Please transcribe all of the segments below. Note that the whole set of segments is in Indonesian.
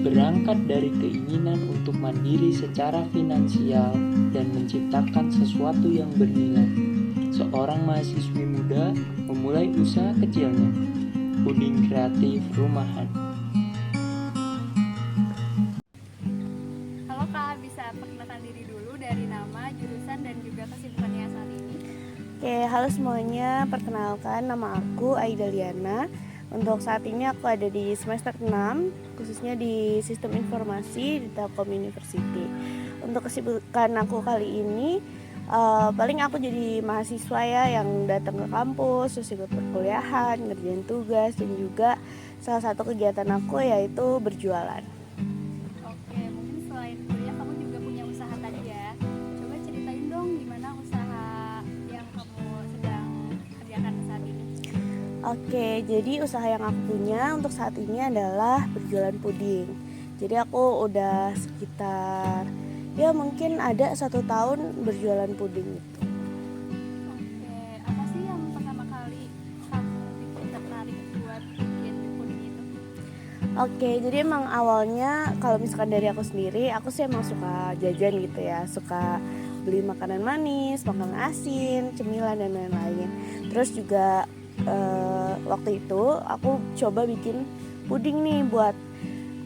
Berangkat dari keinginan untuk mandiri secara finansial dan menciptakan sesuatu yang bernilai, seorang mahasiswi muda memulai usaha kecilnya, puding kreatif rumahan. Halo Kak, bisa perkenalkan diri dulu dari nama, jurusan, dan juga kesibukannya saat ini? Oke, halo semuanya. Perkenalkan, nama aku Aida Liana. Untuk saat ini aku ada di semester 6, khususnya di Sistem Informasi di Telkom University. Untuk kesibukan aku kali ini, paling aku jadi mahasiswa ya yang datang ke kampus, terus ikut perkuliahan, ngerjain tugas, dan juga salah satu kegiatan aku yaitu berjualan. Oke, mungkin selain kuliah kamu juga punya usaha tadi ya. Coba ceritain dong gimana usaha yang kamu sedang kerjakan saat ini. Oke, jadi usaha yang aku punya untuk saat ini adalah berjualan puding. Jadi aku udah sekitar ya mungkin ada 1 tahun berjualan puding itu. Oke, apa sih yang pertama kali kamu bikin tertarik buat bikin puding itu? Oke, jadi emang awalnya kalau misalkan dari aku sendiri, aku sih emang suka jajan gitu ya, suka beli makanan manis, makanan asin, cemilan dan lain-lain. Terus juga waktu itu aku coba bikin puding nih buat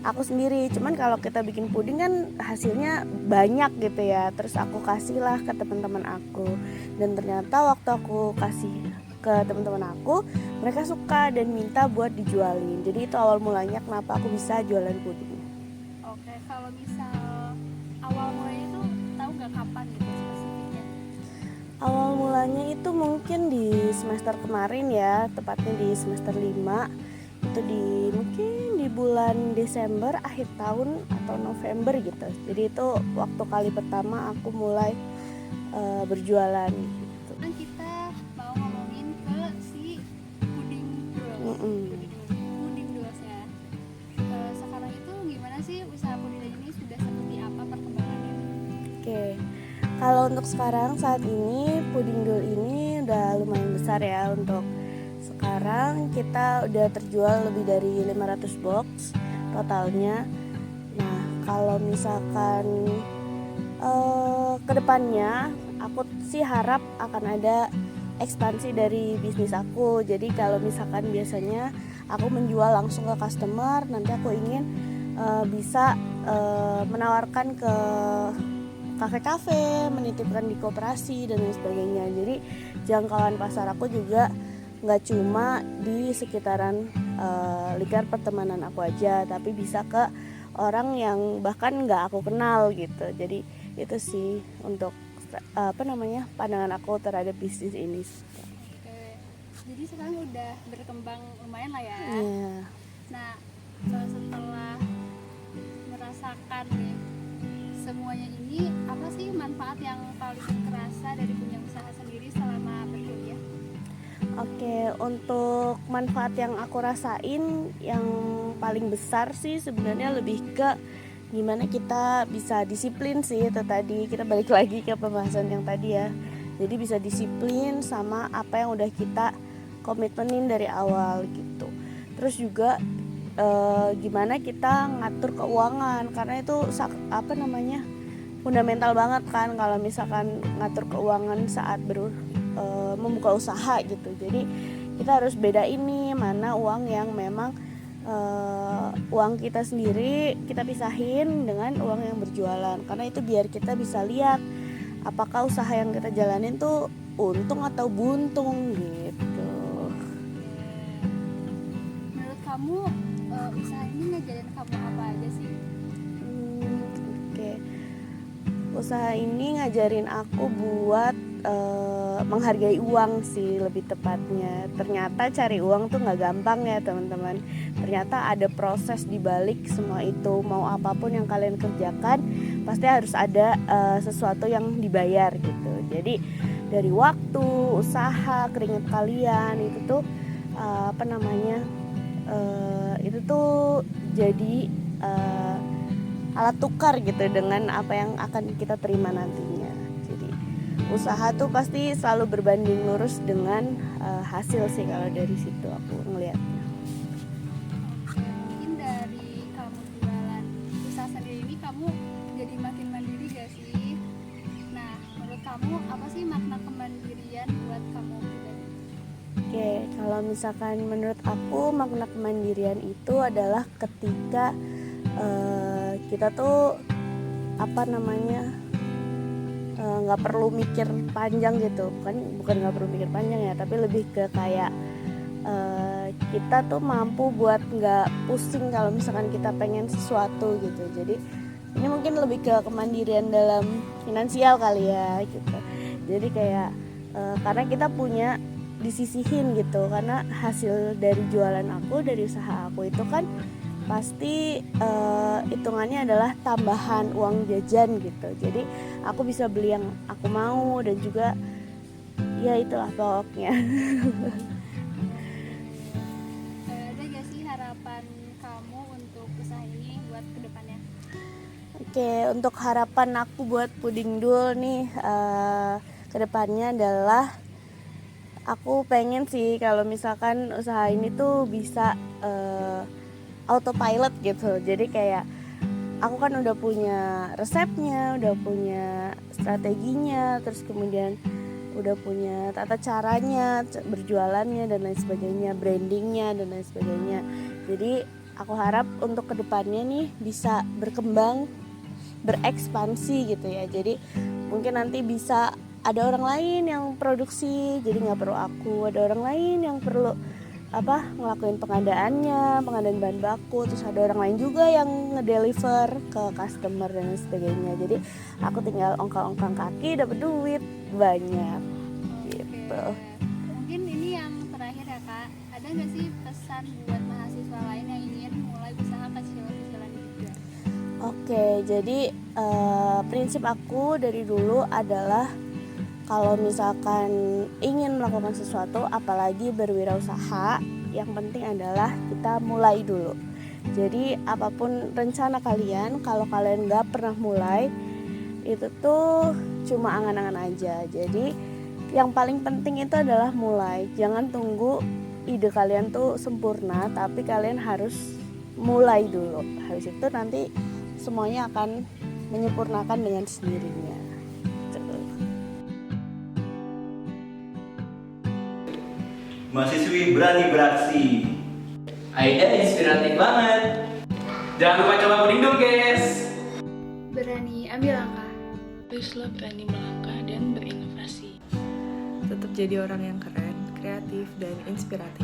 aku sendiri. Cuman kalau kita bikin puding kan hasilnya banyak gitu ya. Terus aku kasihlah ke teman-teman aku. Dan ternyata waktu aku kasih ke teman-teman aku, mereka suka dan minta buat dijualin. Jadi itu awal mulanya kenapa aku bisa jualan puding. Oke, kalau misal awal mulanya itu tahu nggak kapan gitu spesifiknya? Awal mulanya itu mungkin di semester kemarin ya, tepatnya di semester 5. Itu mungkin di bulan Desember akhir tahun atau November gitu. Jadi itu waktu kali pertama aku mulai berjualan gitu. Kan kita mau ngomongin ke si puding dolls, puding dolls ya. Sekarang itu gimana sih usaha puding ini, sudah seperti apa perkembangannya? Oke. Kalau untuk sekarang saat ini puding dul ini udah lumayan besar ya. Untuk sekarang kita udah terjual lebih dari 500 box totalnya. Nah, kalau misalkan kedepannya aku sih harap akan ada ekspansi dari bisnis aku. Jadi kalau misalkan biasanya aku menjual langsung ke customer, nanti aku ingin bisa menawarkan ke kafe-kafe, menitipkan di koperasi dan lain sebagainya. Jadi jangkauan pasar aku juga nggak cuma di sekitaran lingkar pertemanan aku aja, tapi bisa ke orang yang bahkan nggak aku kenal gitu. Jadi itu sih untuk pandangan aku terhadap bisnis ini. Oke, jadi sekarang udah berkembang lumayan lah ya. Yeah. Nah, setelah merasakan nih semuanya ini, apa sih manfaat yang paling terasa dari punya usaha sendiri selama berkuliah? Oke, untuk manfaat yang aku rasain yang paling besar sih sebenarnya lebih ke gimana kita bisa disiplin sih. Itu tadi kita balik lagi ke pembahasan yang tadi ya. Jadi bisa disiplin sama apa yang udah kita komitmenin dari awal gitu. Terus juga gimana kita ngatur keuangan, karena itu fundamental banget kan kalau misalkan ngatur keuangan saat membuka usaha gitu. Jadi kita harus beda ini mana uang yang memang uang kita sendiri kita pisahin dengan uang yang berjualan, karena itu biar kita bisa lihat apakah usaha yang kita jalanin tuh untung atau buntung gitu. Menurut kamu usaha ini ngajarin kamu apa aja sih? Oke. Usaha ini ngajarin aku buat menghargai uang sih lebih tepatnya. Ternyata cari uang tuh nggak gampang ya teman-teman. Ternyata ada proses di balik semua itu. Mau apapun yang kalian kerjakan pasti harus ada sesuatu yang dibayar gitu. Jadi dari waktu, usaha, keringat kalian itu tuh itu tuh jadi alat tukar gitu dengan apa yang akan kita terima nantinya. Jadi usaha tuh pasti selalu berbanding lurus dengan hasil sih, kalau dari situ aku ngelihatnya. Mungkin dari kamu jualan misalkan menurut aku makna kemandirian itu adalah ketika kita tuh nggak perlu mikir panjang gitu, bukan nggak perlu mikir panjang ya, tapi lebih ke kayak kita tuh mampu buat nggak pusing kalau misalkan kita pengen sesuatu gitu. Jadi ini mungkin lebih ke kemandirian dalam finansial kali ya gitu. Jadi kayak karena kita punya disisihin gitu, karena hasil dari jualan aku, dari usaha aku itu kan pasti hitungannya adalah tambahan uang jajan gitu. Jadi aku bisa beli yang aku mau dan juga ya itulah pokoknya. Ada gak sih harapan kamu untuk usaha ini buat kedepannya? Oke, untuk harapan aku buat Puding Dul nih kedepannya adalah aku pengen sih kalau misalkan usaha ini tuh bisa autopilot gitu. Jadi kayak aku kan udah punya resepnya, udah punya strateginya, terus kemudian udah punya tata caranya, berjualannya dan lain sebagainya, brandingnya dan lain sebagainya. Jadi aku harap untuk kedepannya nih bisa berkembang, berekspansi gitu ya. Jadi mungkin nanti bisa ada orang lain yang produksi, jadi nggak perlu aku. Ada orang lain yang perlu ngelakuin pengadaan bahan baku, terus ada orang lain juga yang ngedeliver ke customer dan sebagainya. Jadi aku tinggal ongkang-ongkang kaki dapat duit banyak gitu. Mungkin ini yang terakhir ya Kak, ada nggak sih pesan buat mahasiswa lain yang ingin mulai usaha kecil-kecilan juga? Oke, jadi prinsip aku dari dulu adalah kalau misalkan ingin melakukan sesuatu, apalagi berwirausaha, yang penting adalah kita mulai dulu. Jadi apapun rencana kalian, kalau kalian gak pernah mulai, itu tuh cuma angan-angan aja. Jadi yang paling penting itu adalah mulai. Jangan tunggu ide kalian tuh sempurna, tapi kalian harus mulai dulu. Habis itu nanti semuanya akan menyempurnakan dengan sendirinya. Mahasiswi berani beraksi. Aida inspiratif banget. Jangan lupa coba Puding Dul, guys. Berani ambil langkah. Teruslah berani melangkah dan berinovasi. Tetap jadi orang yang keren, kreatif, dan inspiratif.